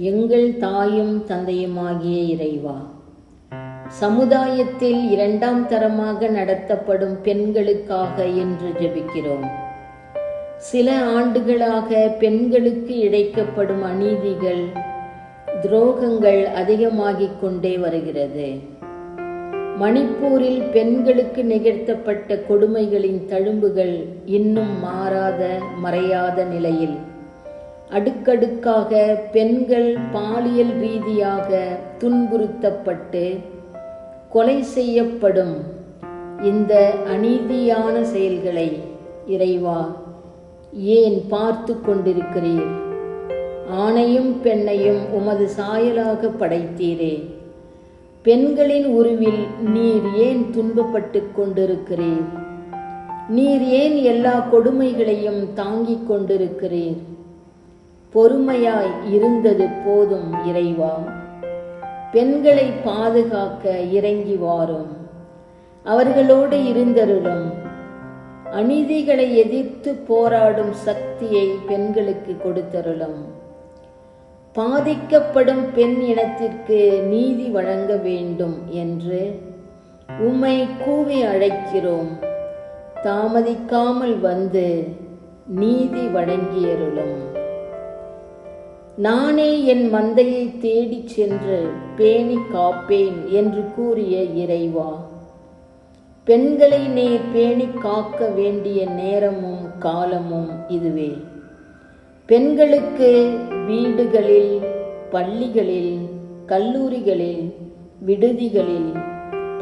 எங்கள் தாயும் தந்தையுமாகிய இறைவா, சமுதாயத்தில் இரண்டாம் தரமாக நடத்தப்படும் பெண்களுக்காக என்று ஜெபிக்கிறோம். சில ஆண்டுகளாக பெண்களுக்கு இழைக்கப்படும் அநீதிகள், துரோகங்கள் அதிகமாகிக் கொண்டே வருகிறது. மணிப்பூரில் பெண்களுக்கு நிகழ்த்தப்பட்ட கொடுமைகளின் தழும்புகள் இன்னும் மறையாத நிலையில் அடுக்கடுக்காக பெண்கள் பாலியல் ரீதியாக துன்புறுத்தப்பட்டு கொலை செய்யப்படும் இந்த அநீதியான செயல்களை இறைவா ஏன் பார்த்து கொண்டிருக்கிறீர்? ஆணையும் பெண்ணையும் உமது சாயலாக படைத்தீரே. பெண்களின் உருவில் நீர் ஏன் துன்பப்பட்டு கொண்டிருக்கிறீர்? நீர் ஏன் எல்லா கொடுமைகளையும் தாங்கிக் கொண்டிருக்கிறீர்? பொறுமையாய் இருந்தது போதும் இறைவா. பெண்களை பாதுகாக்க இறங்கி வாரும். அவர்களோடு இருந்தருளும். அநீதிகளை எதிர்த்து போராடும் சக்தியை பெண்களுக்கு கொடுத்தருளும். பாதிக்கப்படும் பெண் இனத்திற்கு நீதி வழங்க வேண்டும் என்று உம்மை கூவி அழைக்கிறோம். தாமதிக்காமல் வந்து நீதி வழங்கியருளும். நானே என் மந்தையை தேடிச் சென்று பேணி காப்பேன் என்று கூறிய இறைவா, பெண்களை நீர் பேணி காக்க வேண்டிய நேரமும் காலமும் இதுவே. பெண்களுக்கு வீடுகளில், பள்ளிகளில், கல்லூரிகளில், விடுதிகளில்,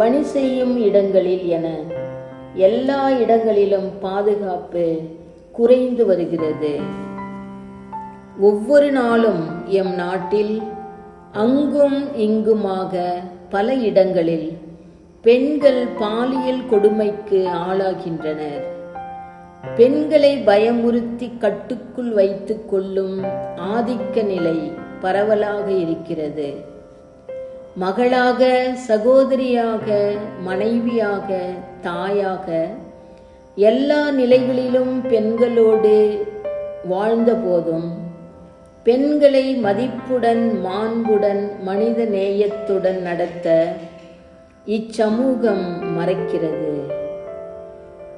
பணி செய்யும் இடங்களில் என எல்லா இடங்களிலும் பாதுகாப்பு குறைந்து வருகிறது. ஒவ்வொரு நாளும் எம் நாட்டில் அங்கும் இங்குமாக பல இடங்களில் பெண்கள் பாலியல் கொடுமைக்கு ஆளாகின்றனர். பெண்களை பயமுறுத்தி கட்டுக்குள் வைத்துக் கொள்ளும் ஆதிக்க நிலை பரவலாக இருக்கிறது. மகளாக, சகோதரியாக, மனைவியாக, தாயாக எல்லா நிலைகளிலும் பெண்களோடு வாழ்ந்த போதும் பெண்களை மதிப்புடன், மாண்புடன், மனித நேயத்துடன் நடத்த இச்சமூகம் மறைக்கிறது.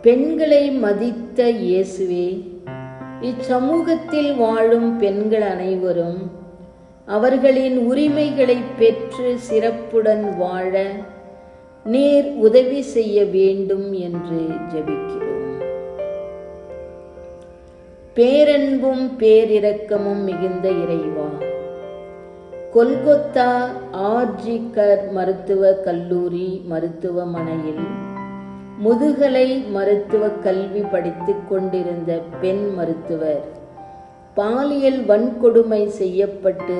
பெண்களை மதித்த இயேசுவே, இச்சமூகத்தில் வாழும் பெண்கள் அனைவரும் அவர்களின் உரிமைகளை பெற்று சிறப்புடன் வாழ நீர் உதவி செய்ய வேண்டும் என்று ஜெபிக்கிறோம். பேரன்பும் பேரிரக்கமும் மிகுந்த இறைவா, கொல்கொத்தா ஆர்ஜிகர் மருத்துவ கல்லூரி மருத்துவமனையில் முதுகலை மருத்துவ கல்வி படித்துக் கொண்டிருந்த பெண் மருத்துவர் பாலியல் வன்கொடுமை செய்யப்பட்டு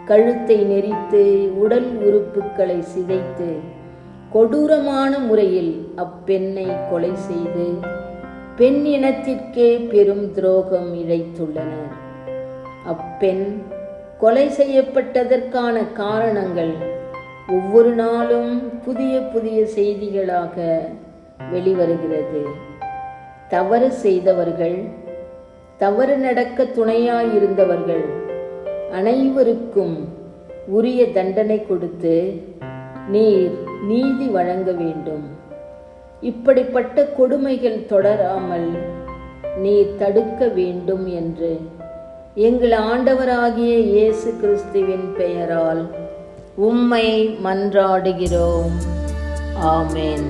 கழுத்தை நெரித்து உடல் உறுப்புகளை சிதைத்து கொடூரமான முறையில் அப்பெண்ணை கொலை செய்து பெண் இனத்திற்கே பெரும் துரோகம் இழைத்துள்ளனர். அப்பெண் கொலை செய்யப்பட்டதற்கான காரணங்கள் ஒவ்வொரு நாளும் புதிய புதிய செய்திகளாக வெளிவருகிறது. தவறு செய்தவர்கள், தவறு நடக்க துணையாயிருந்தவர்கள் அனைவருக்கும் உரிய தண்டனை கொடுத்து நீர் நீதி வழங்க வேண்டும். இப்படிப்பட்ட கொடுமைகள் தொடராமல் நீர் தடுக்க வேண்டும் என்று எங்கள் ஆண்டவராகிய இயேசு கிறிஸ்துவின் பெயரால் உம்மை மன்றாடுகிறோம். ஆமென்.